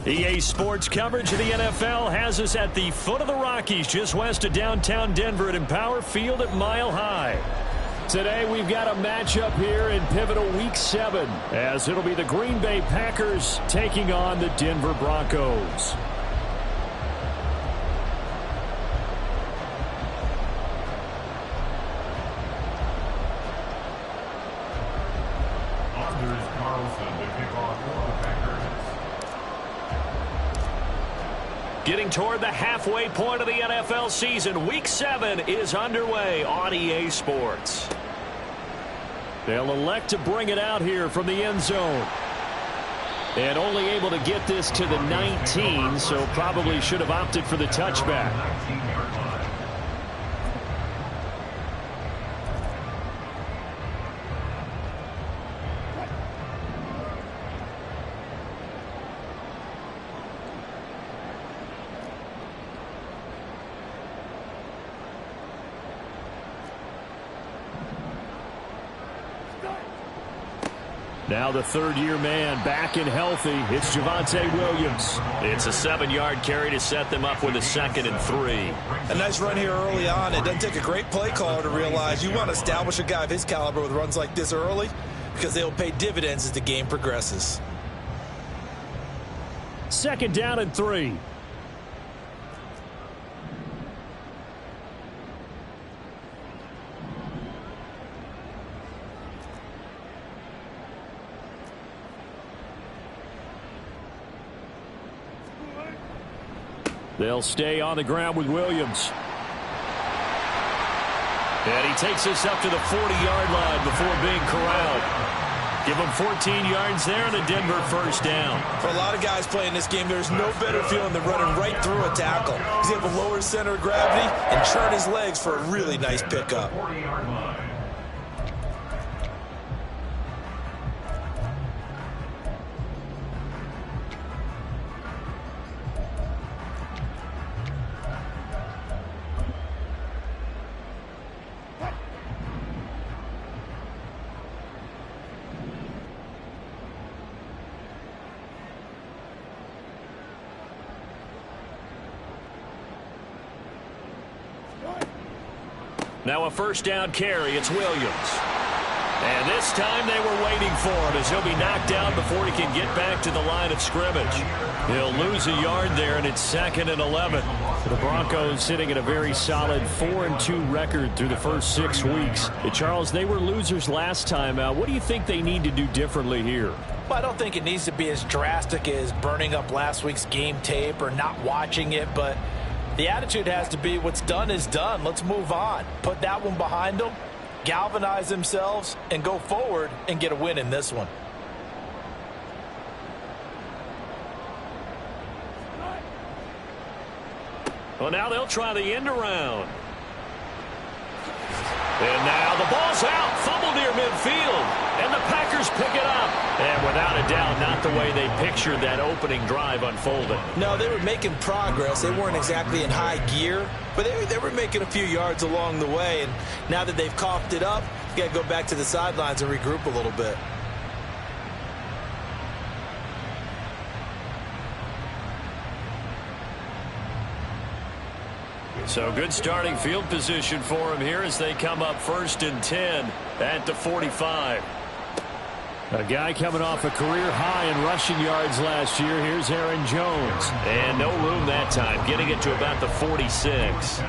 EA Sports coverage of the NFL has us at the foot of the Rockies, just west of downtown Denver at Empower Field at Mile High. Today we've got a matchup here in pivotal Week 7, as it'll be the Green Bay Packers taking on the Denver Broncos. Getting toward the halfway point of the NFL season, Week 7 is underway on EA Sports. They'll elect to bring it out here from the end zone. And only able to get this to the 19, so probably should have opted for the touchback. Now the third-year man back and healthy. It's Javonte Williams. It's a 7-yard carry to set them up with a 2nd and 3. A nice run here early on. It doesn't take a great play caller to realize you want to establish a guy of his caliber with runs like this early, because they'll pay dividends as the game progresses. 2nd down and 3. They'll stay on the ground with Williams. And he takes us up to the 40-yard line before being corralled. Give him 14 yards there and a Denver first down. For a lot of guys playing this game, there's no better feeling than running right through a tackle. He's able to lower his center of gravity and churn his legs for a really nice pickup. Now a first down carry. It's Williams. And this time they were waiting for him, as he'll be knocked down before he can get back to the line of scrimmage. He'll lose a yard there, and it's 2nd and 11. The Broncos sitting at a very solid 4-2 record through the first 6 weeks. Charles, they were losers last time out. What do you think they need to do differently here? Well, I don't think it needs to be as drastic as burning up last week's game tape or not watching it, but the attitude has to be what's done is done. Let's move on. Put that one behind them, galvanize themselves, and go forward and get a win in this one. Well, now they'll try the end around. And now the ball's out. Fumble near midfield. And the Packers pick it up. And without a doubt, not the way they pictured that opening drive unfolded. No, they were making progress. They weren't exactly in high gear, but they were making a few yards along the way. And now that they've coughed it up, you got to go back to the sidelines and regroup a little bit. So good starting field position for him here as they come up 1st and 10 at the 45. A guy coming off a career high in rushing yards last year. Here's Aaron Jones. And no room that time, getting it to about the 46.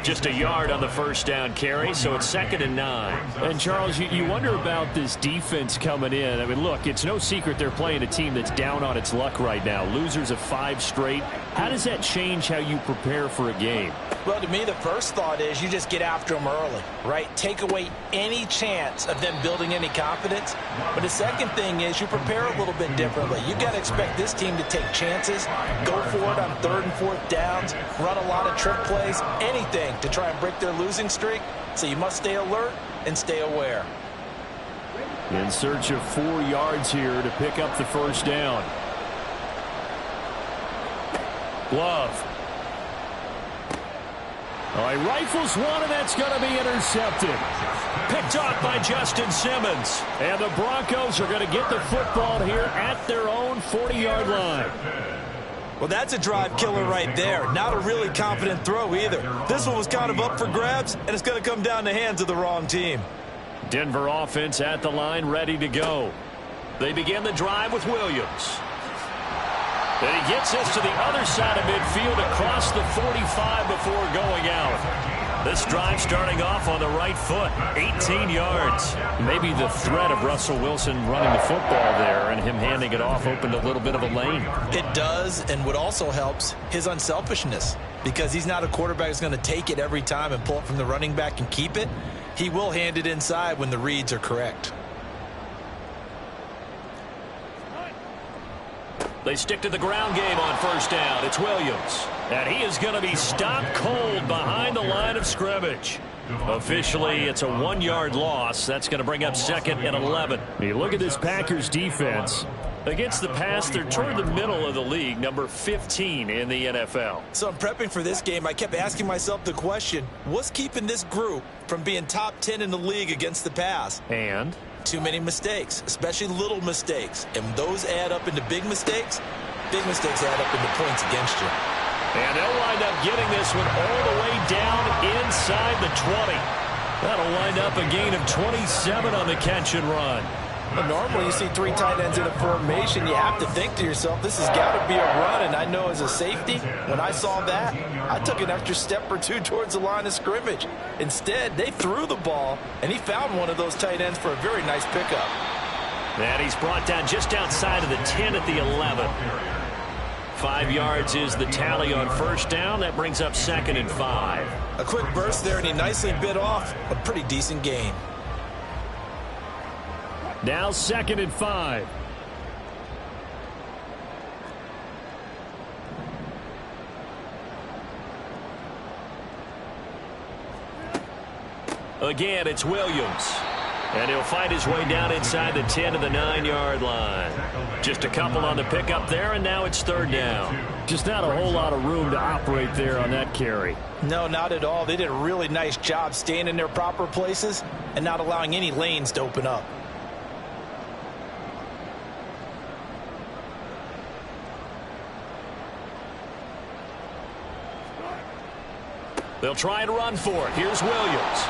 Just a yard on the first down carry, so it's 2nd and 9. And, Charles, you wonder about this defense coming in. I mean, look, it's no secret they're playing a team that's down on its luck right now. Losers of 5 straight. How does that change how you prepare for a game? Well, to me, the first thought is you just get after them early, right? Take away any chance of them building any confidence. But the second thing is you prepare a little bit differently. You got to expect this team to take chances, go for it on 3rd and 4th downs, run a lot of trick plays, anything to try and break their losing streak. So you must stay alert and stay aware. In search of 4 yards here to pick up the first down. Love. All right, rifles one, and that's going to be intercepted. Picked off by Justin Simmons. And the Broncos are going to get the football here at their own 40-yard line. Well, that's a drive killer right there. Not a really confident throw either. This one was kind of up for grabs, and it's going to come down the hands of the wrong team. Denver offense at the line, ready to go. They begin the drive with Williams. And he gets this to the other side of midfield across the 45 before going out. This drive starting off on the right foot, 18 yards. Maybe the threat of Russell Wilson running the football there and him handing it off opened a little bit of a lane. It does, and what also helps, his unselfishness. Because he's not a quarterback who's going to take it every time and pull it from the running back and keep it. He will hand it inside when the reads are correct. They stick to the ground game on first down. It's Williams. And he is going to be stopped cold behind the line of scrimmage. Officially, it's a 1-yard loss. That's going to bring up 2nd and 11. You look at this Packers defense. Against the pass, they're toward the middle of the league, number 15 in the NFL. So I'm prepping for this game. I kept asking myself the question, what's keeping this group from being top 10 in the league against the pass? And? Too many mistakes, especially little mistakes. And those add up into big mistakes. Big mistakes add up into points against you. And they'll wind up getting this one all the way down inside the 20. That'll wind up a gain of 27 on the catch and run. But normally you see 3 tight ends in a formation, you have to think to yourself, this has got to be a run. And I know as a safety, when I saw that, I took an extra step or 2 towards the line of scrimmage. Instead, they threw the ball, and he found one of those tight ends for a very nice pickup. And he's brought down just outside of the 10 at the 11. 5 yards is the tally on first down. That brings up 2nd and 5. A quick burst there, and he nicely bit off a pretty decent gain. Now 2nd and 5. Again, it's Williams. And he'll find his way down inside the 10 to the 9-yard line. Just a couple on the pickup there, and now it's 3rd down. Just not a whole lot of room to operate there on that carry. No, not at all. They did a really nice job staying in their proper places and not allowing any lanes to open up. They'll try and run for it. Here's Williams.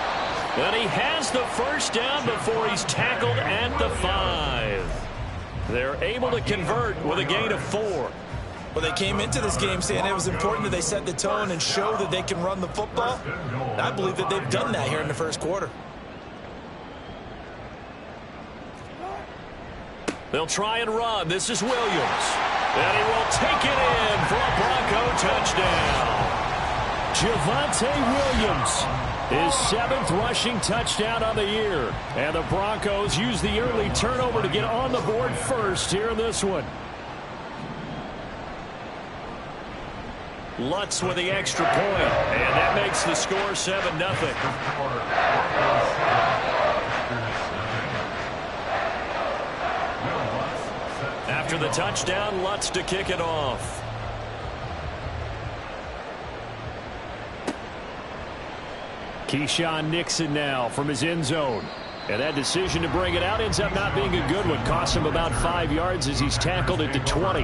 And he has the first down before he's tackled at the 5. They're able to convert with a gain of 4. Well, they came into this game saying it was important that they set the tone and show that they can run the football. And I believe that they've done that here in the first quarter. They'll try and run. This is Williams. And he will take it in for a Bronco touchdown. Javonte Williams, his 7th rushing touchdown on the year. And the Broncos use the early turnover to get on the board first here in this one. Lutz with the extra point, and that makes the score 7-0. After the touchdown, Lutz to kick it off. Keyshawn Nixon now from his end zone. And that decision to bring it out ends up not being a good one. Costs him about 5 yards as he's tackled at the 20.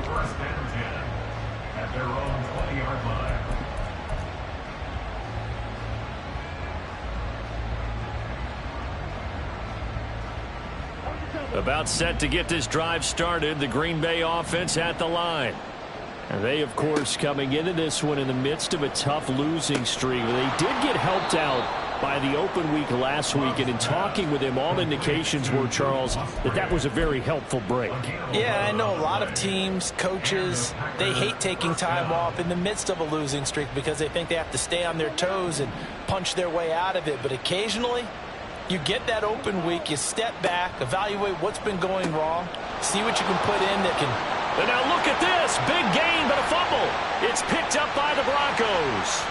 About set to get this drive started. The Green Bay offense at the line. And they, of course, coming into this one in the midst of a tough losing streak. They did get helped out by the open week last week. And in talking with him, all indications were, Charles, that was a very helpful break. Yeah, I know a lot of teams, coaches, they hate taking time off in the midst of a losing streak because they think they have to stay on their toes and punch their way out of it. But occasionally, you get that open week, you step back, evaluate what's been going wrong, see what you can put in that can... And now look at this. Big gain, but a fumble. It's picked up by the Broncos.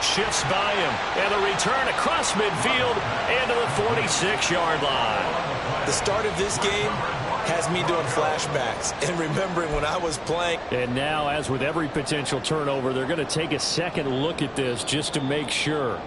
Shifts by him. And the return across midfield into the 46-yard line. The start of this game has me doing flashbacks and remembering when I was playing. And now, as with every potential turnover, they're going to take a second look at this just to make sure.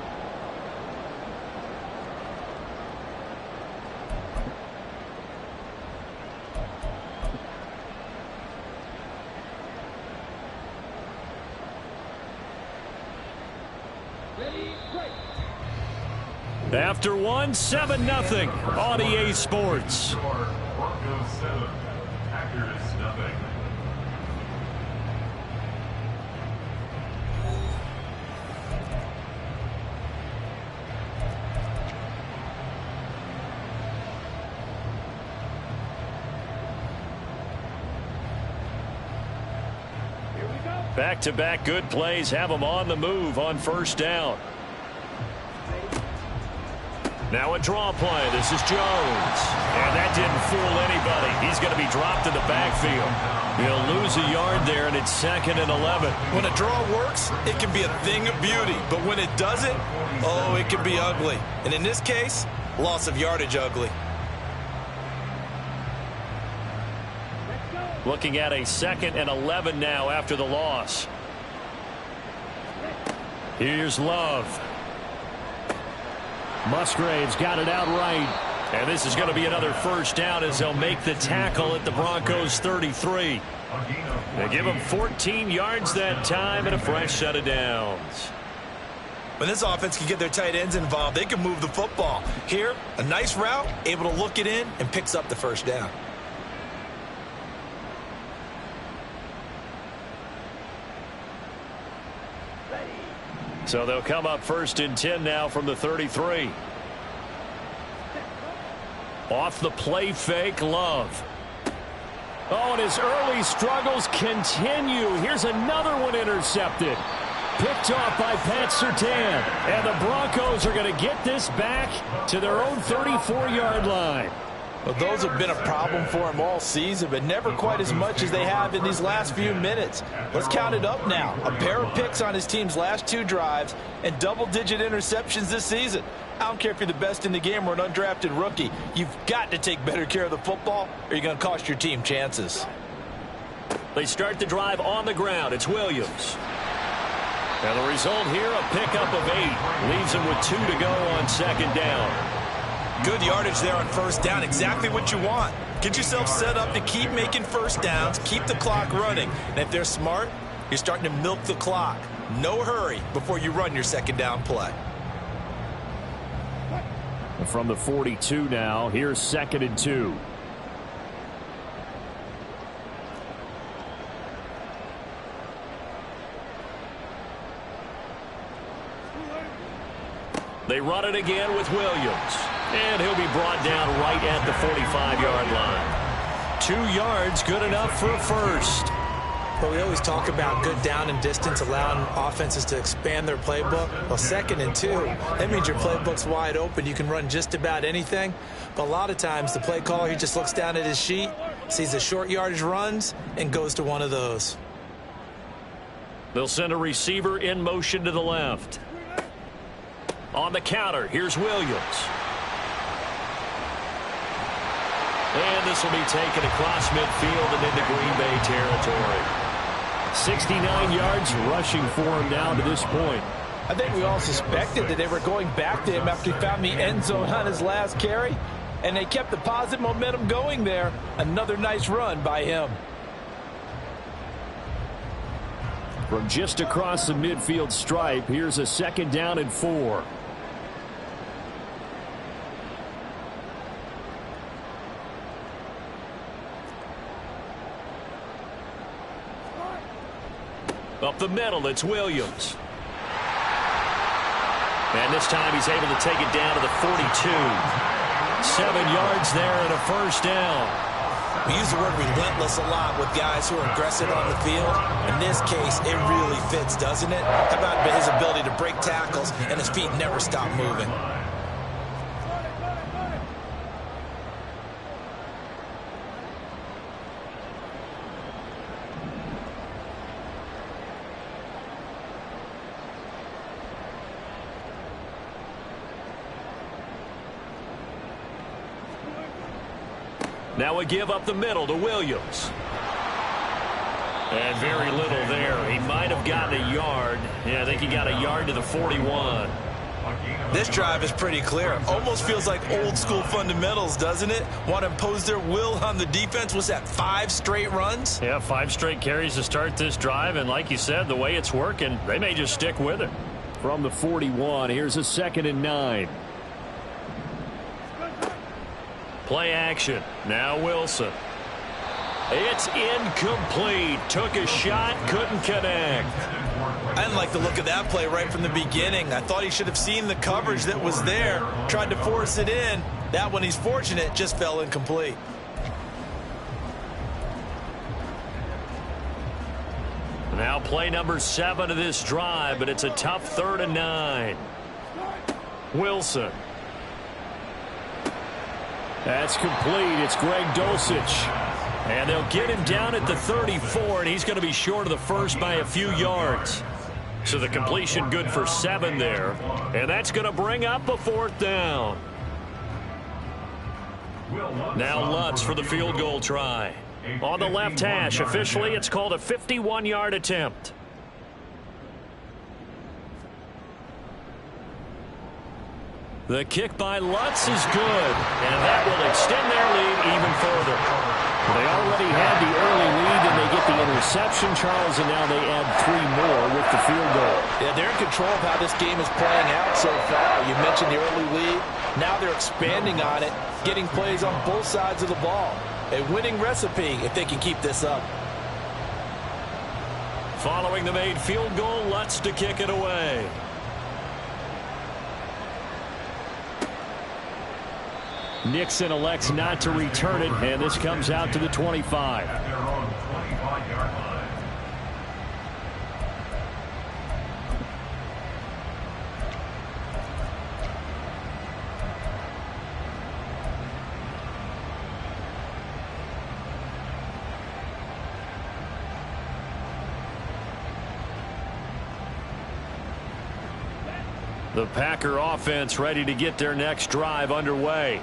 After one, 7-0 on EA Sports. Broncos 7, Packers 0. Back-to-back good plays have them on the move on first down. Now a draw play. This is Jones. And that didn't fool anybody. He's going to be dropped in the backfield. He'll lose a yard there, and it's 2nd and 11. When a draw works, it can be a thing of beauty. But when it doesn't, oh, it can be ugly. And in this case, loss of yardage ugly. Looking at a 2nd and 11 now after the loss. Here's Love. Musgrave's got it out right. And this is going to be another first down as they'll make the tackle at the Broncos 33. They give them 14 yards that time and a fresh set of downs. When this offense can get their tight ends involved, they can move the football. Here, a nice route, able to look it in, and picks up the first down. So they'll come up 1st and 10 now from the 33. Off the play fake, Love. Oh, and his early struggles continue. Here's another one intercepted. Picked off by Pat Surtain. And the Broncos are going to get this back to their own 34-yard line. Well, those have been a problem for him all season, but never quite as much as they have in these last few minutes. Let's count it up now. A pair of picks on his team's last 2 drives and double-digit interceptions this season. I don't care if you're the best in the game or an undrafted rookie. You've got to take better care of the football or you're going to cost your team chances. They start the drive on the ground. It's Williams. And the result here, a pickup of 8. Leaves him with 2 to go on 2nd down. Good yardage there on first down. Exactly what you want. Get yourself set up to keep making first downs, keep the clock running. And if they're smart, you're starting to milk the clock. No hurry before you run your 2nd down play. From the 42 now, here's 2nd and 2. They run it again with Williams. And he'll be brought down right at the 45-yard line. 2 yards, good enough for a first. But we always talk about good down and distance, allowing offenses to expand their playbook. Well, 2nd and 2, that means your playbook's wide open. You can run just about anything. But a lot of times, the play caller, he just looks down at his sheet, sees the short yardage runs, and goes to one of those. They'll send a receiver in motion to the left. On the counter, here's Williams. And this will be taken across midfield and into Green Bay territory. 69 yards rushing for him down to this point. I think we all suspected that they were going back to him after he found the end zone on his last carry. And they kept the positive momentum going there. Another nice run by him. From just across the midfield stripe, here's a 2nd down and 4. Up the middle, it's Williams. And this time he's able to take it down to the 42. 7 yards there and a first down. We use the word relentless a lot with guys who are aggressive on the field. In this case, it really fits, doesn't it? How about his ability to break tackles and his feet never stop moving? Now a give up the middle to Williams. And very little there. He might have gotten a yard. Yeah, I think he got a yard to the 41. This drive is pretty clear. Almost feels like old school fundamentals, doesn't it? Want to impose their will on the defense. Was that 5 straight runs? Yeah, 5 straight carries to start this drive. And like you said, the way it's working, they may just stick with it. From the 41, here's a 2nd and 9. Play action. Now Wilson. It's incomplete. Took a shot, couldn't connect. I didn't like the look of that play right from the beginning. I thought he should have seen the coverage that was there, tried to force it in. That one, he's fortunate, just fell incomplete. Now play number 7 of this drive, but it's a tough 3rd and 9. Wilson. That's complete. It's Greg Dulcich. And they'll get him down at the 34, and he's going to be short of the first by a few yards. So the completion good for 7 there. And that's going to bring up a 4th down. Now Lutz for the field goal try. On the left hash, officially it's called a 51-yard attempt. The kick by Lutz is good, and that will extend their lead even further. They already had the early lead, and they get the interception, Charles, and now they add 3 more with the field goal. Yeah, they're in control of how this game is playing out so far. You mentioned the early lead. Now they're expanding on it, getting plays on both sides of the ball. A winning recipe if they can keep this up. Following the made field goal, Lutz to kick it away. Nixon elects not to return it, and this comes out to the 25. At their own 25-yard line. The Packer offense ready to get their next drive underway.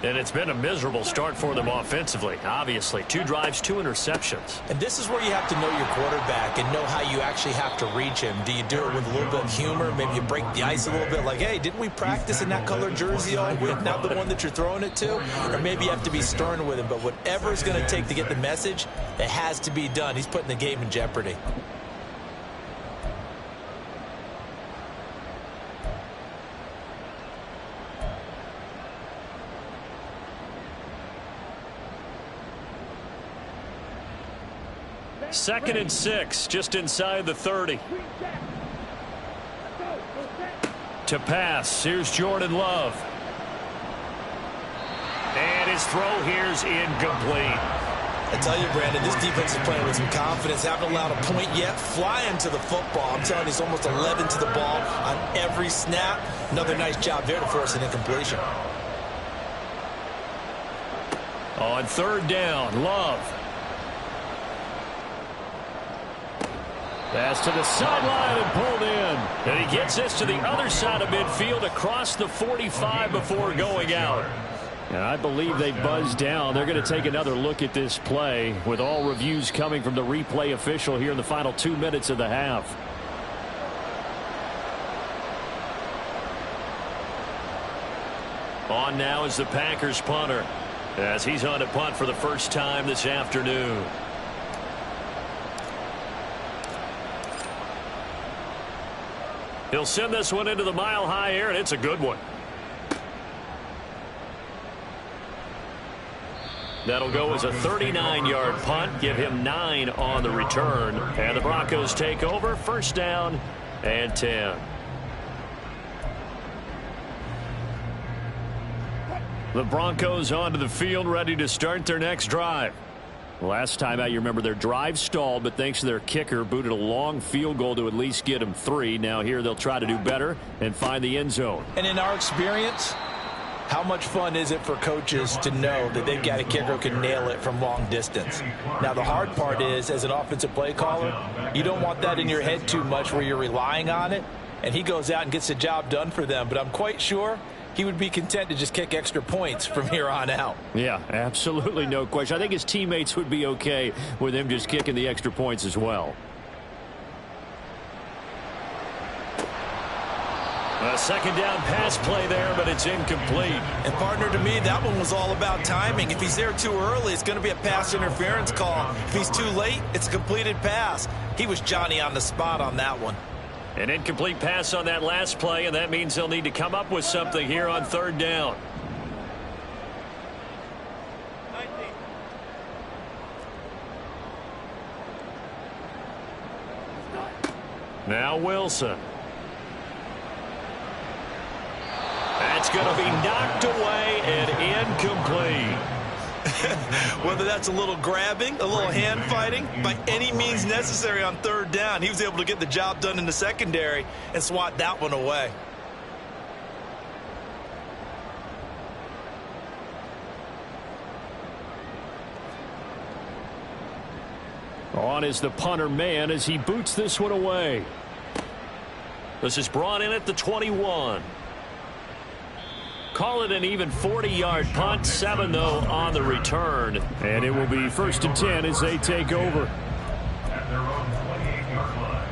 And it's been a miserable start for them offensively. Obviously, 2 drives, 2 interceptions. And this is where you have to know your quarterback and know how you actually have to reach him. Do you do it with a little bit of humor? Maybe you break the ice a little bit like, hey, didn't we practice in that color jersey all week? Not the one that you're throwing it to? Or maybe you have to be stern with him. But whatever it's going to take to get the message, it has to be done. He's putting the game in jeopardy. Second and 6, just inside the 30. To pass, here's Jordan Love. And his throw here's incomplete. I tell you, Brandon, this defense is playing with some confidence. Haven't allowed a point yet. Flying to the football. I'm telling you, it's almost 11 to the ball on every snap. Another nice job there to force an incompletion. On 3rd down, Love. Pass to the sideline and pulled in. And he gets this to the other side of midfield across the 45 before going out. And I believe they buzzed down. They're going to take another look at this play with all reviews coming from the replay official here in the final 2 minutes of the half. On now is the Packers punter as he's on to punt for the first time this afternoon. He'll send this one into the mile-high air, and it's a good one. That'll go as a 39-yard punt, give him 9 on the return. And the Broncos take over, 1st down and 10. The Broncos onto the field, ready to start their next drive. Last time out, you remember their drive stalled, but thanks to their kicker, booted a long field goal to at least get them 3. Now here they'll try to do better and find the end zone. And in our experience, how much fun is it for coaches to know that they've got a kicker who can nail it from long distance? Now, the hard part is, as an offensive play caller, you don't want that in your head too much where you're relying on it, and he goes out and gets the job done for them. But I'm quite sure he would be content to just kick extra points from here on out. Yeah, absolutely no question. I think his teammates would be okay with him just kicking the extra points as well. A 2nd down pass play there, but it's incomplete. And partner, to me, that one was all about timing. If he's there too early, it's going to be a pass interference call. If he's too late, it's a completed pass. He was Johnny on the spot on that one. An incomplete pass on that last play, and that means they'll need to come up with something here on 3rd down. Now Wilson. That's going to be knocked away and incomplete. Whether that's a little grabbing, a little hand fighting, by any means necessary on third down, he was able to get the job done in the secondary and swat that one away. On is the punter man as he boots this one away. This is brought in at the 21. Call it an even 40-yard punt. 7, though, on the return. And it will be 1st and 10 as they take over. At their own 28-yard line.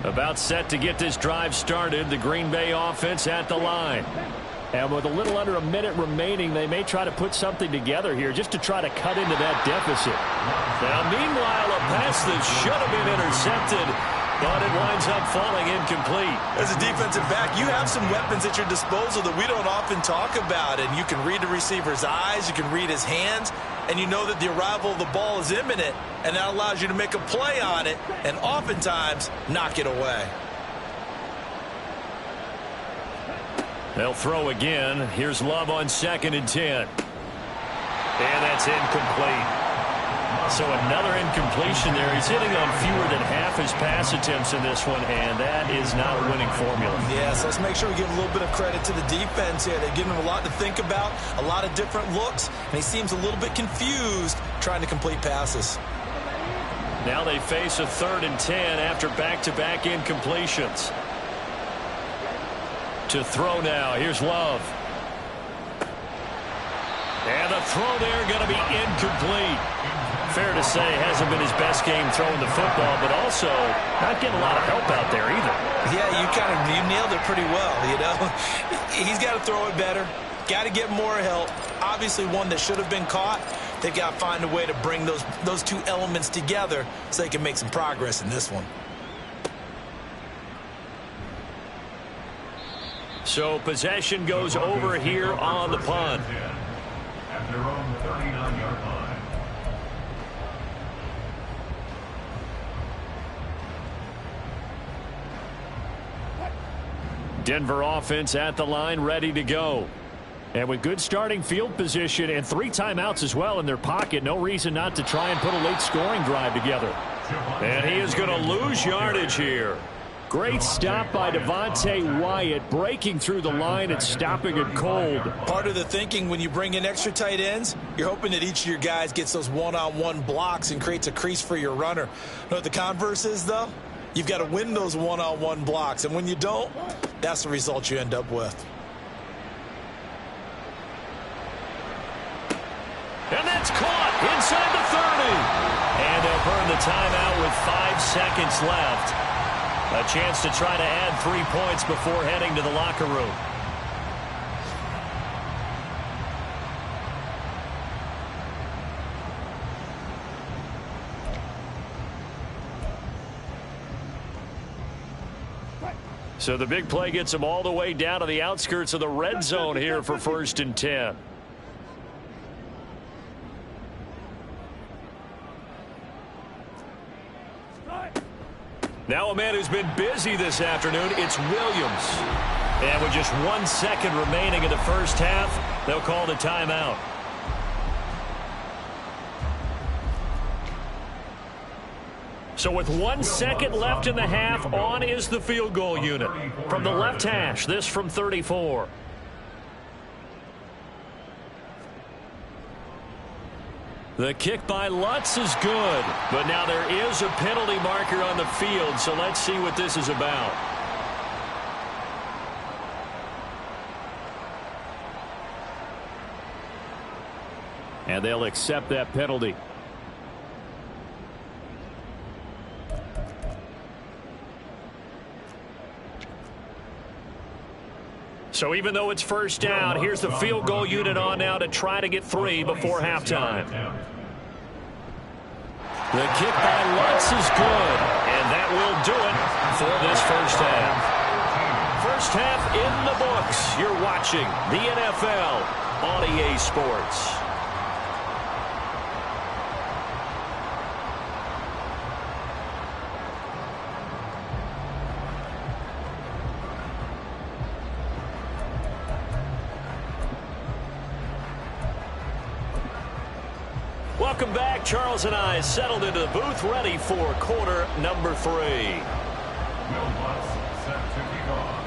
About set to get this drive started. The Green Bay offense at the line. And with a little under a minute remaining, they may try to put something together here just to try to cut into that deficit. Now, meanwhile, a pass that should have been intercepted, but it winds up falling incomplete. As a defensive back, you have some weapons at your disposal that we don't often talk about. And you can read the receiver's eyes, you can read his hands, and you know that the arrival of the ball is imminent, and that allows you to make a play on it and oftentimes knock it away. They'll throw again. Here's Love on 2nd and 10. And that's incomplete. So another incompletion there. He's hitting on fewer than half his pass attempts in this one, and that is not a winning formula. Yes, let's make sure we give a little bit of credit to the defense here. They've given him a lot to think about, a lot of different looks, and he seems a little bit confused trying to complete passes. Now they face a 3rd and 10 after back-to-back incompletions. To throw now. Here's Love. And the throw there going to be incomplete. Fair to say, hasn't been his best game throwing the football, but also not getting a lot of help out there either. Yeah, you nailed it pretty well, you know. He's got to throw it better. Got to get more help. Obviously one that should have been caught. They've got to find a way to bring those two elements together so they can make some progress in this one. So possession goes over here on the punt. At their own 39-yard line. Denver offense at the line, ready to go. And with good starting field position and 3 timeouts as well in their pocket, no reason not to try and put a late scoring drive together. And he is going to lose yardage here. Great stop by Devontae Wyatt, breaking through the line and stopping it cold. Part of the thinking when you bring in extra tight ends, you're hoping that each of your guys gets those one-on-one blocks and creates a crease for your runner. You know what the converse is, though? You've got to win those one-on-one blocks, and when you don't, that's the result you end up with. And that's caught inside the 30. And they'll burn the timeout with 5 seconds left. A chance to try to add 3 points before heading to the locker room. So the big play gets them all the way down to the outskirts of the red zone here for 1st and 10. Now a man who's been busy this afternoon, it's Williams. And with just 1 second remaining in the first half, they'll call the timeout. So with 1 second left in the half, on is the field goal unit. From the left hash, this from 34. The kick by Lutz is good, but now there is a penalty marker on the field, so let's see what this is about. And they'll accept that penalty. So even though it's first down, here's the field goal unit on now to try to get 3 before halftime. The kick by Lutz is good, and that will do it for this first half. first half in the books. You're watching the NFL on EA Sports. Welcome back. Charles and I settled into the booth, ready for quarter number 3. Will Lutz set to kick off.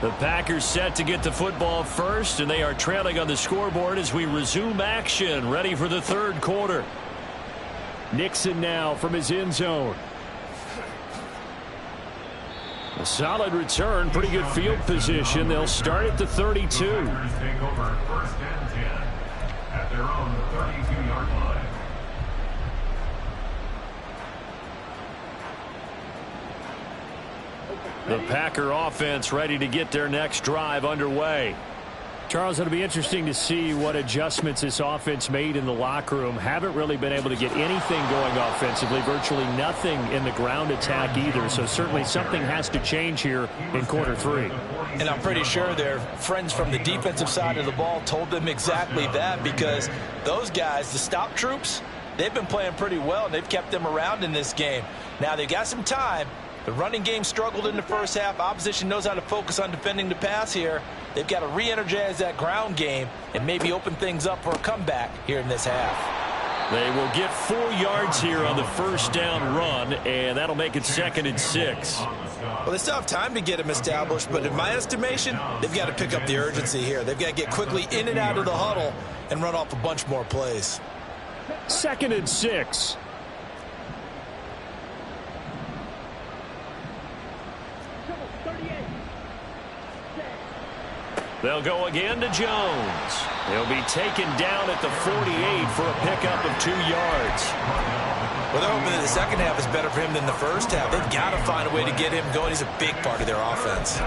The Packers set to get the football first, and they are trailing on the scoreboard as we resume action, ready for the third quarter. Nixon now from his end zone. A solid return, pretty good field position. They'll start at the 32. Packers take over first and 10 at their own 32-yard line. The Packer offense ready to get their next drive underway. Charles, it'll be interesting to see what adjustments this offense made in the locker room. Haven't really been able to get anything going offensively, virtually nothing in the ground attack either. So certainly something has to change here in quarter 3. And I'm pretty sure their friends from the defensive side of the ball told them exactly that, because those guys, the stop troops, they've been playing pretty well, and they've kept them around in this game. Now they've got some time. The running game struggled in the first half. Opposition knows how to focus on defending the pass here. They've got to re-energize that ground game and maybe open things up for a comeback here in this half. They will get 4 yards here on the first down run, and that'll make it 2nd and 6. Well, they still have time to get him established, but in my estimation, they've got to pick up the urgency here. They've got to get quickly in and out of the huddle and run off a bunch more plays. 2nd and 6. They'll go again to Jones. He'll be taken down at the 48 for a pickup of 2 yards. Well, they're hoping that the second half is better for him than the first half. They've got to find a way to get him going. He's a big part of their offense.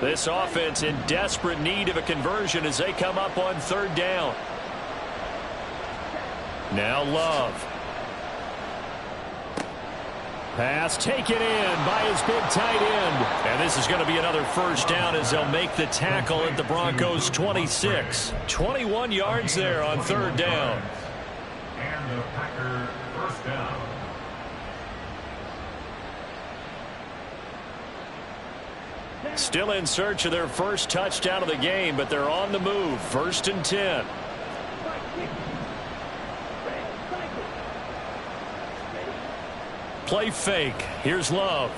This offense in desperate need of a conversion as they come up on 3rd down. Now Love. Pass taken in by his big tight end. And this is going to be another first down as they'll make the tackle at the Broncos 26. 21 yards there on 3rd down. And the Packer first down. Still in search of their first touchdown of the game, but they're on the move. 1st and 10. Play fake. Here's Love.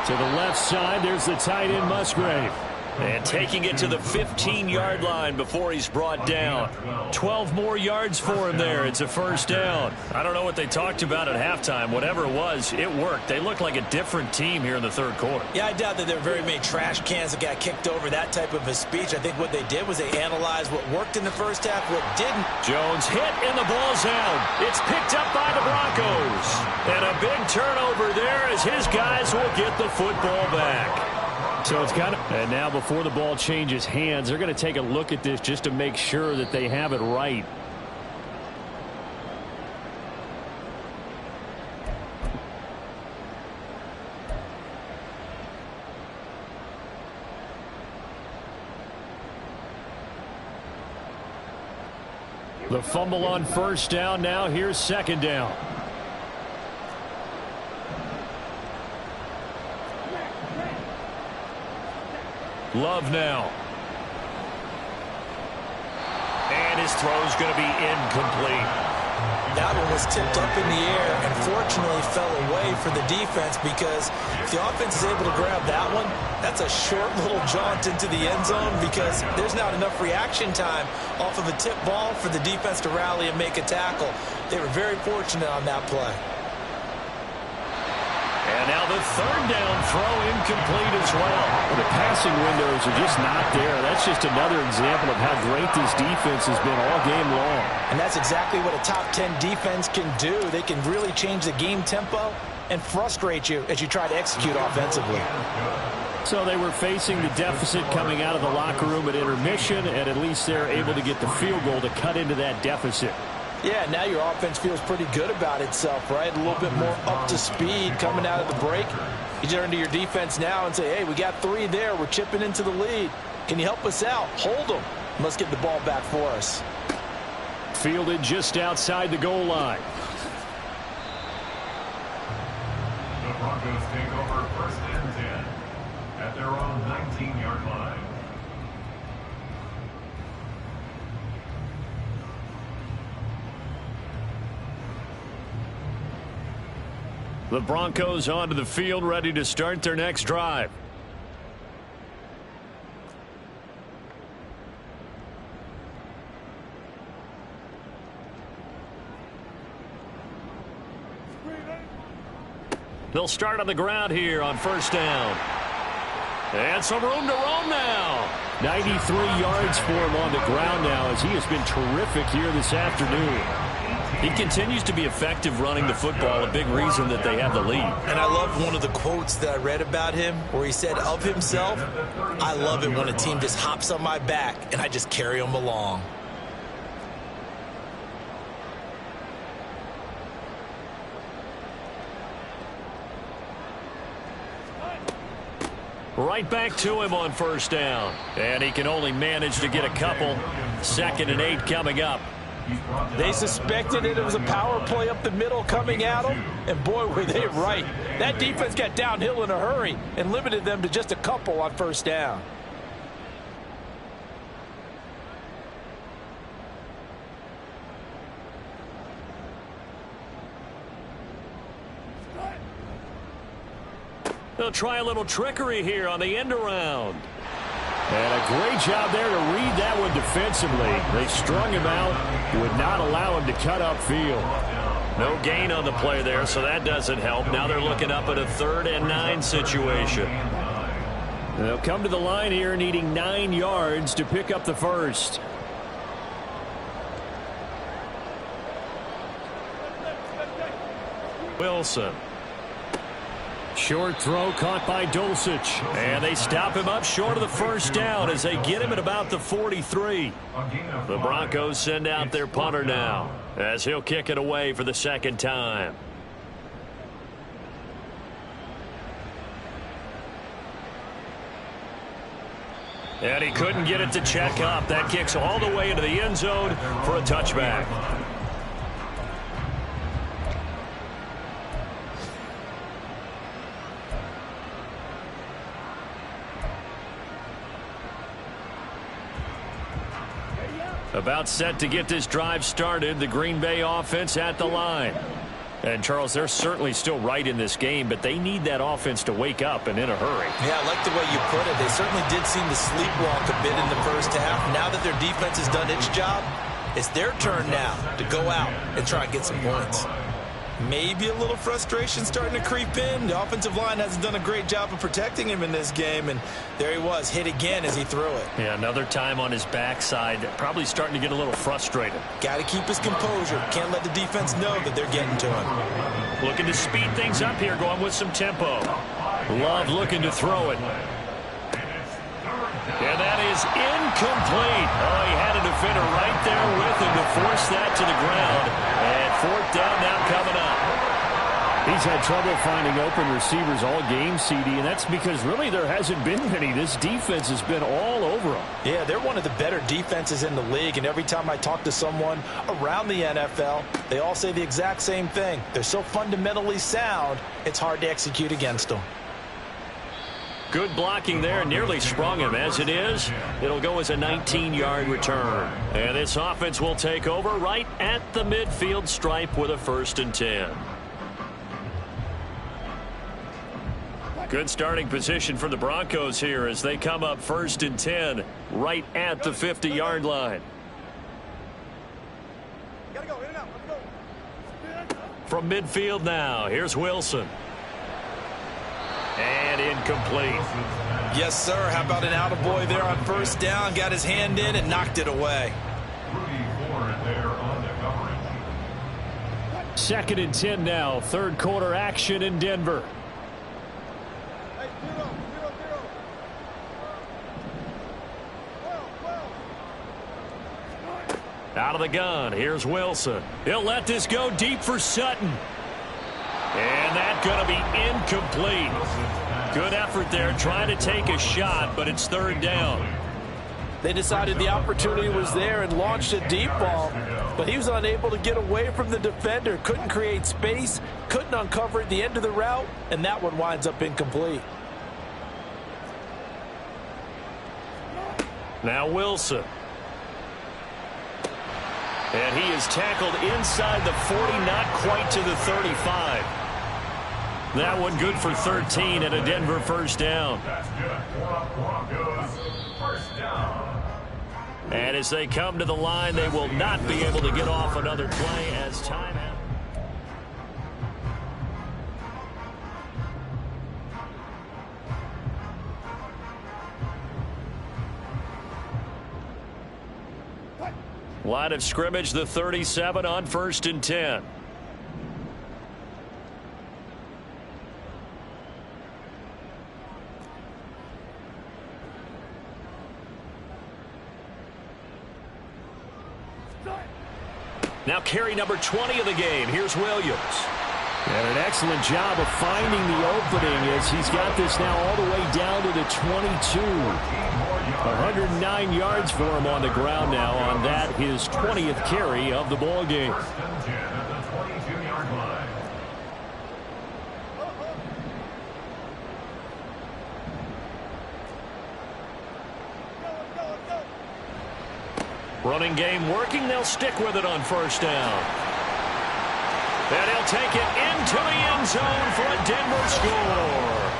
To the left side, there's the tight end Musgrave. And taking it to the 15-yard line before he's brought down. 12 more yards for him there. It's a first down. I don't know what they talked about at halftime. Whatever it was, it worked. They look like a different team here in the 3rd quarter. Yeah, I doubt that there were very many trash cans that got kicked over, that type of a speech. I think what they did was they analyzed what worked in the first half, what didn't. Jones hit and the ball's out. It's picked up by the Broncos. And a big turnover there as his guys will get the football back. So it's got to, and now before the ball changes hands, they're going to take a look at this just to make sure that they have it right. The fumble on first down. Now here's 2nd down. Love now. And his throw's going to be incomplete. That one was tipped up in the air and fortunately fell away for the defense, because if the offense is able to grab that one, that's a short little jaunt into the end zone, because there's not enough reaction time off of a tip ball for the defense to rally and make a tackle. They were very fortunate on that play. And now the 3rd down throw incomplete as well. The passing windows are just not there. That's just another example of how great this defense has been all game long. And that's exactly what a top 10 defense can do. They can really change the game tempo and frustrate you as you try to execute offensively. So they were facing the deficit coming out of the locker room at intermission, and at least they're able to get the field goal to cut into that deficit. Yeah, now your offense feels pretty good about itself, right? A little bit more up to speed coming out of the break. You turn to your defense now and say, hey, we got 3 there. We're chipping into the lead. Can you help us out? Hold them. Let's get the ball back for us. Fielded just outside the goal line. The Broncos take over 1st and 10 at their own 19-yard line. The Broncos onto the field, ready to start their next drive. They'll start on the ground here on 1st down. And some room to roam now. 93 yards for him on the ground now as he has been terrific here this afternoon. He continues to be effective running the football, a big reason that they have the lead. And I love one of the quotes that I read about him where he said of himself, I love it when a team just hops on my back and I just carry them along. Right back to him on 1st down. And he can only manage to get a couple. 2nd and 8 coming up. They suspected it was a power play up the middle coming at them, and boy, were they right. That defense got downhill in a hurry and limited them to just a couple on 1st down. They'll try a little trickery here on the end around. And a great job there to read that one defensively. They strung him out, would not allow him to cut upfield. No gain on the play there, so that doesn't help. Now they're looking up at a 3rd and 9 situation. They'll come to the line here needing 9 yards to pick up the first. Wilson. Short throw caught by Dulcich. And they stop him up short of the 1st down as they get him at about the 43. The Broncos send out their punter now as he'll kick it away for the 2nd time. And he couldn't get it to check up. That kicks all the way into the end zone for a touchback. About set to get this drive started. The Green Bay offense at the line. And, Charles, they're certainly still right in this game, but they need that offense to wake up and in a hurry. Yeah, I like the way you put it. They certainly did seem to sleepwalk a bit in the 1st half. Now that their defense has done its job, it's their turn now to go out and try and get some points. Maybe a little frustration starting to creep in. The offensive line hasn't done a great job of protecting him in this game, and there he was, hit again as he threw it. Yeah, another time on his backside, probably starting to get a little frustrated. Got to keep his composure. Can't let the defense know that they're getting to him. Looking to speed things up here, going with some tempo. Love looking to throw it. And that is incomplete. Oh, he had a defender right there with him to force that to the ground. And 4th down now coming up. He's had trouble finding open receivers all game, CD, and that's because really there hasn't been many. This defense has been all over them. Yeah, they're one of the better defenses in the league, and every time I talk to someone around the NFL, they all say the exact same thing. They're so fundamentally sound, it's hard to execute against them. Good blocking there, nearly sprung him. As it is, it'll go as a 19-yard return. And this offense will take over right at the midfield stripe with a 1st and 10. Good starting position for the Broncos here as they come up 1st and 10 right at the 50-yard line. From midfield now, here's Wilson. And incomplete. Yes, sir. How about an attaboy there on 1st down? Got his hand in and knocked it away. 2nd and 10 now. 3rd quarter action in Denver. Out of the gun, here's Wilson. He'll let this go deep for Sutton. And that's going to be incomplete. Good effort there trying to take a shot, but it's third down. They decided the opportunity was there and launched a deep ball, but he was unable to get away from the defender. Couldn't create space, couldn't uncover at the end of the route, and that one winds up incomplete. Now Wilson. And he is tackled inside the 40, not quite to the 35. That one good for 13 and a Denver first down. That's good for Broncos. First down. And as they come to the line, they will not be able to get off another play as time has. Line of scrimmage, the 37 on 1st and 10. Now carry number 20 of the game. Here's Williams. And an excellent job of finding the opening as he's got this now all the way down to the 22. 109 yards for him on the ground now on that, his 20th carry of the ball game. First and 10 at the 22-yard line. Running game working. They'll stick with it on first down. And he'll take it into the end zone for a Denver score.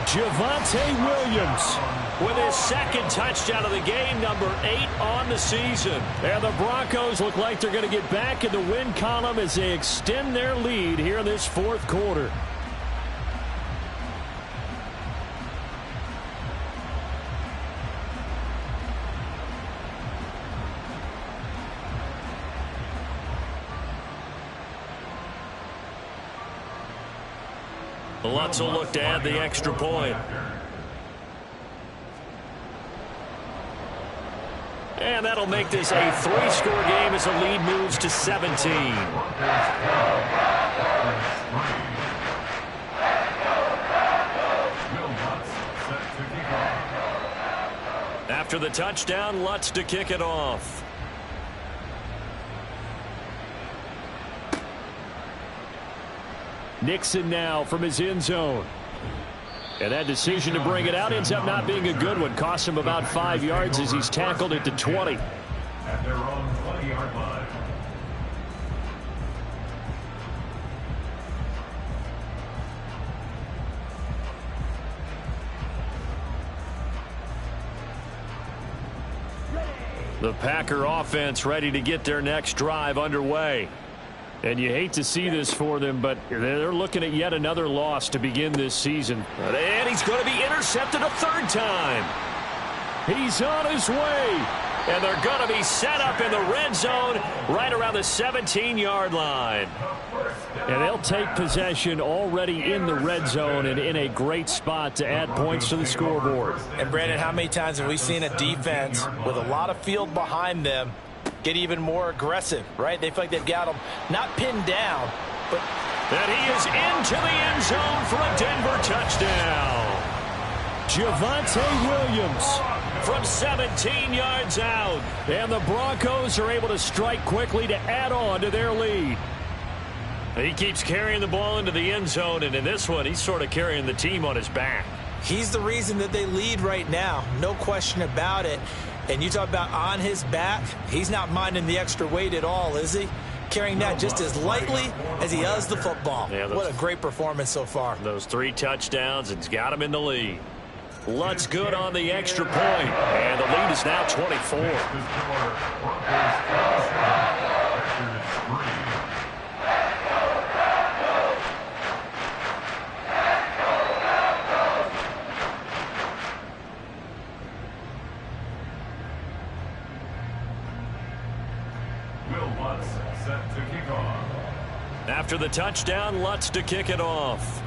Javonte Williams with his second touchdown of the game, number 8 on the season. And the Broncos look like they're going to get back in the win column as they extend their lead here in this fourth quarter. Lutz will look to add the extra point. And that'll make this a 3-score game as the lead moves to 17. After the touchdown, Lutz to kick it off. Nixon now from his end zone. And that decision to bring it out ends up not being a good one. Costs him about 5 yards as he's tackled at the 20. At their own 20-yard line. The Packer offense ready to get their next drive underway. And you hate to see this for them, but they're looking at yet another loss to begin this season. And he's going to be intercepted a third time. He's on his way. And they're going to be set up in the red zone right around the 17-yard line. And they'll take possession already in the red zone and in a great spot to add points to the scoreboard. And, Brandon, how many times have we seen a defense with a lot of field behind them get even more aggressive, right? They feel like they've got them not pinned down, but... And he is into the end zone for a Denver touchdown. Javonte Williams from 17 yards out. And the Broncos are able to strike quickly to add on to their lead. He keeps carrying the ball into the end zone, and in this one, he's sort of carrying the team on his back. He's the reason that they lead right now, no question about it. And you talk about on his back, he's not minding the extra weight at all, is he? Carrying that just as lightly as he does the football. Yeah, what a great performance so far. Those 3 touchdowns, it's got him in the lead. Lutz good on the extra point, and the lead is now 24. After the touchdown, Lutz to kick it off.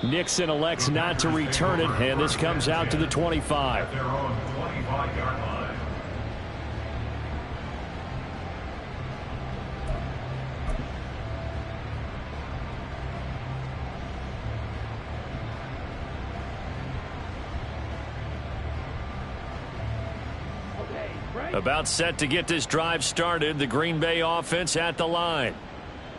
Nixon elects not to return it, and this comes out to the 25. At their own 25-yard line. About set to get this drive started, the Green Bay offense at the line.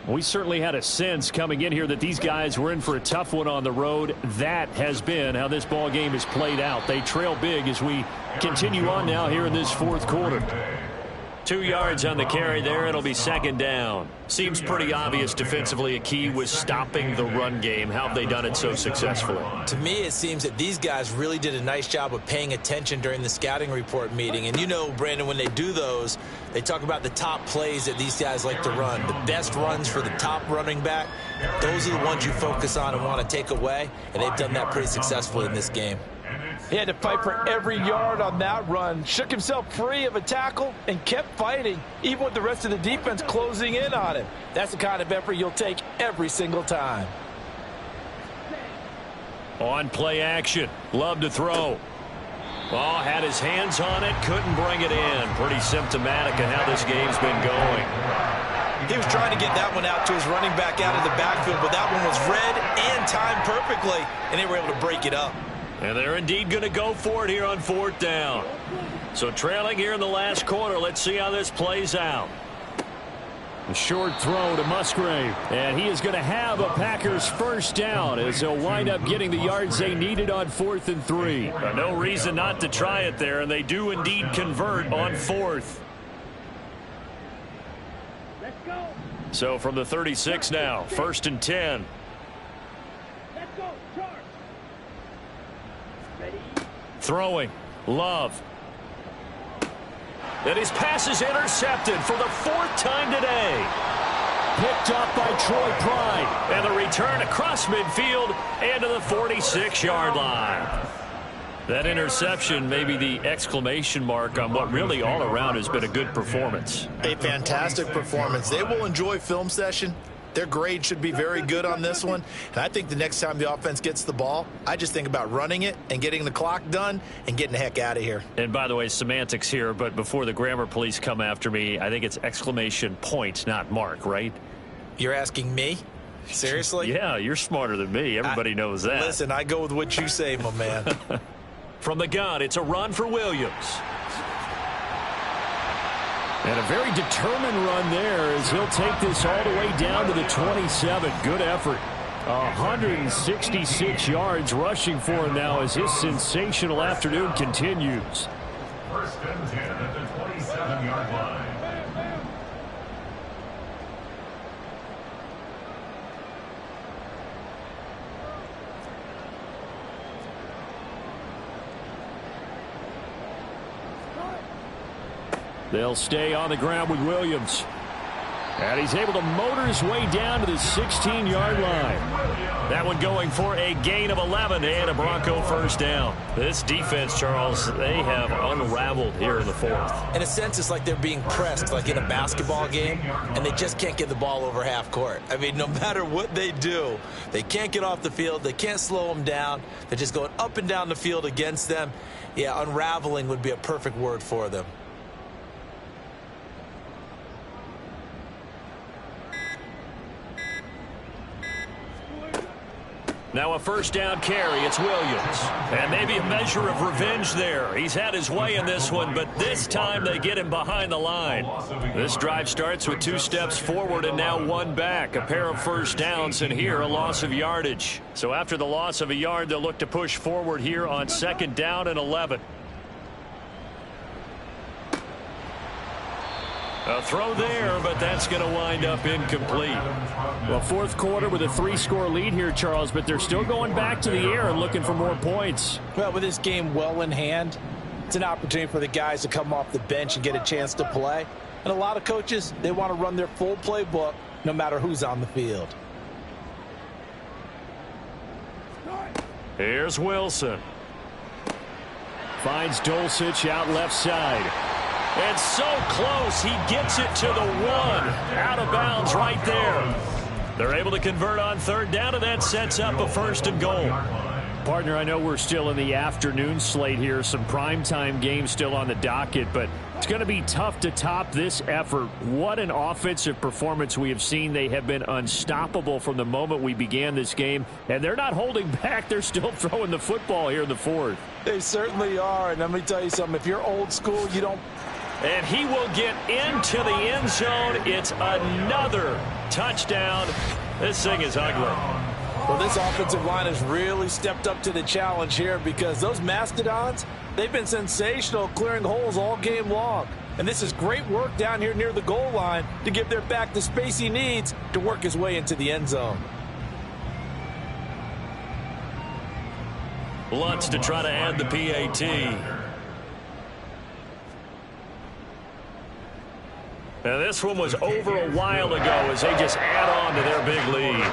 We certainly had a sense coming in here that these guys were in for a tough one on the road. That has been how this ball game has played out. They trail big as we continue on now here in this fourth quarter. 2 yards on the carry there. It'll be second down. Seems pretty obvious defensively a key was stopping the run game. How have they done it so successfully? To me, it seems that these guys really did a nice job of paying attention during the scouting report meeting. And you know, Brandon, when they do those, they talk about the top plays that these guys like to run. The best runs for the top running back, those are the ones you focus on and want to take away. And they've done that pretty successfully in this game. He had to fight for every yard on that run, shook himself free of a tackle, and kept fighting, even with the rest of the defense closing in on him. That's the kind of effort you'll take every single time. On play action, Love to throw. Oh, had his hands on it, couldn't bring it in. Pretty symptomatic of how this game's been going. He was trying to get that one out to his running back out of the backfield, but that one was read and timed perfectly, and they were able to break it up. And they're indeed going to go for it here on fourth down. So trailing here in the last quarter. Let's see how this plays out. A short throw to Musgrave. And he is going to have a Packers first down as they'll wind up getting the yards they needed on 4th and 3. No reason not to try it there, and they do indeed convert on 4th. Let's go. So from the 36 now, 1st and 10. Let's go. Charge. Ready. Throwing. Love. And his pass is intercepted for the 4th time today. Picked up by Troy Pride. And the return across midfield and to the 46-yard line. That interception may be the exclamation mark on what really all around has been a good performance. A fantastic performance. They will enjoy film session. Their grade should be very good on this one. And I think the next time the offense gets the ball, I just think about running it and getting the clock done and getting the heck out of here. And by the way, semantics here, but before the grammar police come after me, I think it's exclamation point, not mark, right? You're asking me? Seriously? Yeah, you're smarter than me. Everybody knows that. Listen, I go with what you say, my man. From the gun, it's a run for Williams. And a very determined run there as he'll take this all the way down to the 27. Good effort. 166 yards rushing for him now as his sensational afternoon continues. 1st and 10 at the 27-yard line. They'll stay on the ground with Williams. And he's able to motor his way down to the 16-yard line. That one going for a gain of 11 and a Bronco first down. This defense, Charles, they have unraveled here in the 4th. In a sense, it's like they're being pressed, like in a basketball game, and they just can't get the ball over half court. I mean, no matter what they do, they can't get off the field. They can't slow them down. They're just going up and down the field against them. Yeah, unraveling would be a perfect word for them. Now a first down carry. It's Williams. And maybe a measure of revenge there. He's had his way in this one, but this time they get him behind the line. This drive starts with 2 steps forward and now 1 back. A pair of first downs, and here a loss of yardage. So after the loss of a yard, they'll look to push forward here on 2nd down and 11. A throw there, but that's going to wind up incomplete. Well, 4th quarter with a 3-score lead here, Charles, but they're still going back to the air and looking for more points. Well, with this game well in hand, it's an opportunity for the guys to come off the bench and get a chance to play. And a lot of coaches, they want to run their full playbook no matter who's on the field. Here's Wilson. Finds Dulcich out left side. And so close, he gets it to the 1. Out of bounds right there. They're able to convert on third down, and that sets up a first and goal. Partner, I know we're still in the afternoon slate here. Some primetime games still on the docket, but it's going to be tough to top this effort. What an offensive performance we have seen. They have been unstoppable from the moment we began this game, and they're not holding back. They're still throwing the football here in the fourth. They certainly are, and let me tell you something. If you're old school, you don't. And he will get into the end zone. It's another touchdown. This thing is ugly. Well, this offensive line has really stepped up to the challenge here because those Mastodons, they've been sensational clearing holes all game long. And this is great work down here near the goal line to give their back the space he needs to work his way into the end zone. Lutz to try to add the PAT. Now, this one was over a while ago as they just add on to their big lead.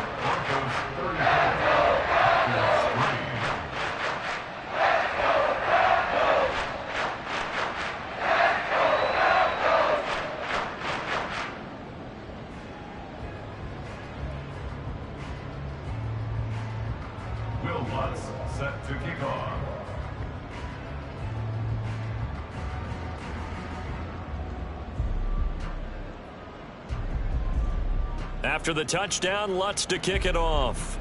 Will Lutz set to kick off. After the touchdown, Lutz to kick it off.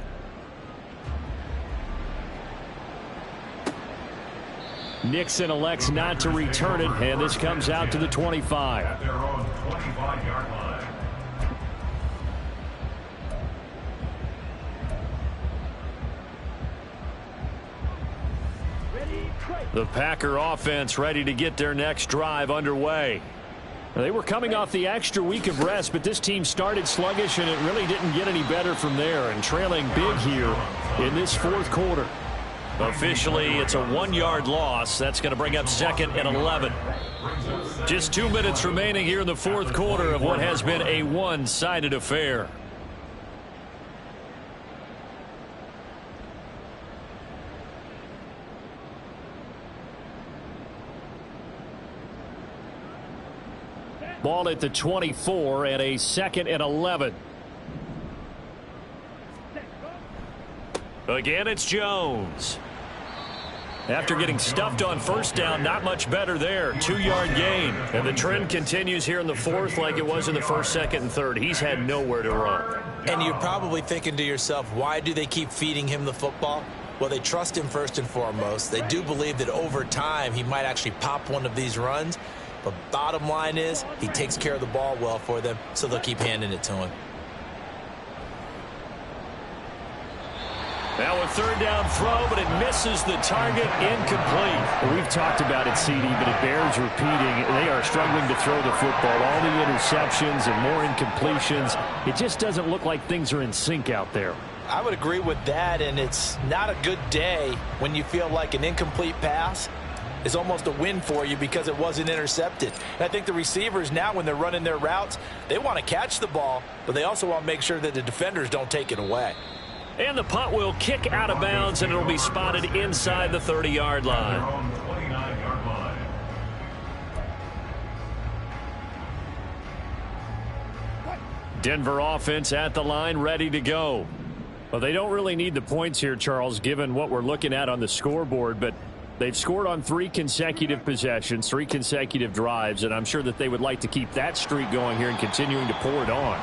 Nixon elects not to return it, and this comes out to the 25. At their own 25-yard line. Ready, strike. The Packer offense ready to get their next drive underway. They were coming off the extra week of rest, but this team started sluggish, and it really didn't get any better from there, and trailing big here in this fourth quarter. Officially, it's a 1-yard loss. That's going to bring up 2nd and 11. Just 2 minutes remaining here in the fourth quarter of what has been a one-sided affair. Ball at the 24 and a 2nd and 11. Again, it's Jones. After getting stuffed on first down, not much better there. 2-yard gain. And the trend continues here in the fourth like it was in the first, second, and third. He's had nowhere to run. And you're probably thinking to yourself, why do they keep feeding him the football? Well, they trust him first and foremost. They do believe that over time he might actually pop one of these runs. But bottom line is he takes care of the ball well for them, so they'll keep handing it to him. Now a third down throw, but it misses the target, incomplete. Well, we've talked about it, CD, but it bears repeating. They are struggling to throw the football. All the interceptions and more incompletions. It just doesn't look like things are in sync out there. I would agree with that, and it's not a good day when you feel like an incomplete pass is almost a win for you because it wasn't intercepted. And I think the receivers now, when they're running their routes, they want to catch the ball, but they also want to make sure that the defenders don't take it away. And the punt will kick out of bounds, and it'll be spotted inside the 30-yard line. Their own 29-yard line. Denver offense at the line, ready to go. Well, they don't really need the points here, Charles, given what we're looking at on the scoreboard, but they've scored on 3 consecutive possessions, 3 consecutive drives, and I'm sure that they would like to keep that streak going here and continuing to pour it on.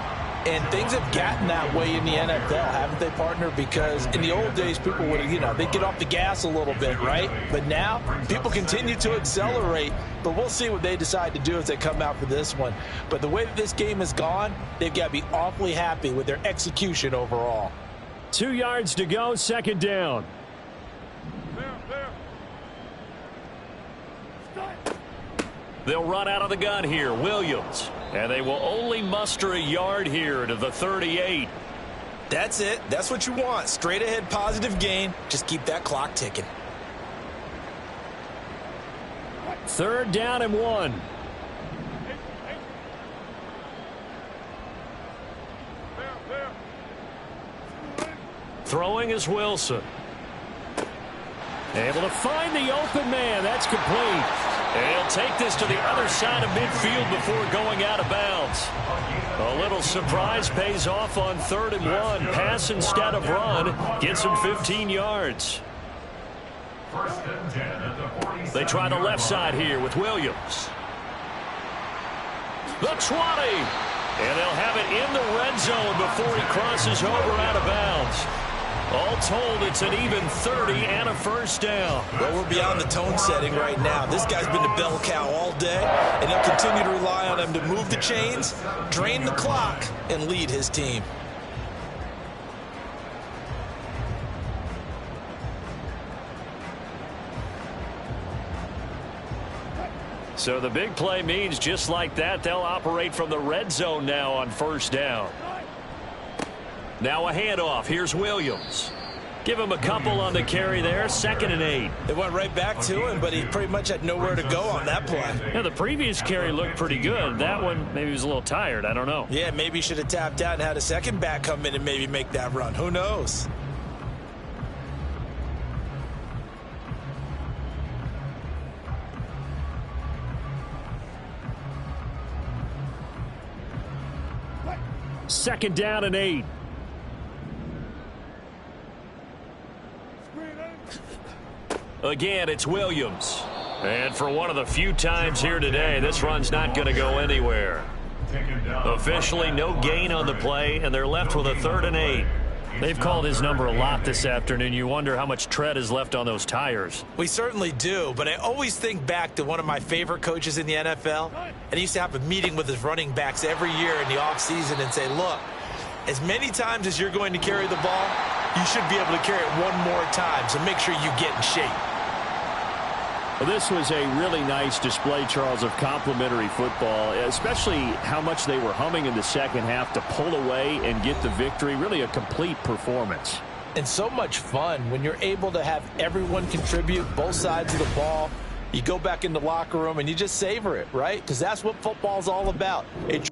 And things have gotten that way in the NFL, haven't they, partner? Because in the old days, people would, they'd get off the gas a little bit, right? But now, people continue to accelerate, but we'll see what they decide to do as they come out for this one. But the way that this game has gone, they've got to be awfully happy with their execution overall. 2 yards to go, 2nd down. They'll run out of the gun here, Williams. And they will only muster a yard here to the 38. That's it. That's what you want. Straight ahead positive gain. Just keep that clock ticking. 3rd down and 1. Throwing is Wilson. Able to find the open man. That's complete. And he'll take this to the other side of midfield before going out of bounds. A little surprise pays off on 3rd and 1. Pass instead of run gets him 15 yards. They try the left side here with Williams. The 20. And they'll have it in the red zone before he crosses over out of bounds. All told, it's an even 30 and a first down. Well, we're beyond the tone setting right now. This guy's been the bell cow all day, and he'll continue to rely on him to move the chains, drain the clock, and lead his team. So the big play means just like that, they'll operate from the red zone now on first down. Now a handoff. Here's Williams. Give him a couple on the carry there. 2nd and 8. It went right back to him, but he pretty much had nowhere to go on that play. Yeah, the previous carry looked pretty good. That one, maybe he was a little tired. I don't know. Yeah, maybe he should have tapped out and had a second back come in and maybe make that run. Who knows? Second down and 8. Again, it's Williams. And for one of the few times here today, this run's not going to go anywhere. Officially, no gain on the play, and they're left with a 3rd and 8. They've called his number a lot this afternoon. You wonder how much tread is left on those tires. We certainly do, but I always think back to one of my favorite coaches in the NFL, and he used to have a meeting with his running backs every year in the offseason and say, look, as many times as you're going to carry the ball, you should be able to carry it one more time, so make sure you get in shape. Well, this was a really nice display, Charles, of complimentary football, especially how much they were humming in the second half to pull away and get the victory. Really a complete performance. And so much fun when you're able to have everyone contribute, both sides of the ball. You go back in the locker room and you just savor it, right? Because that's what football's all about. It's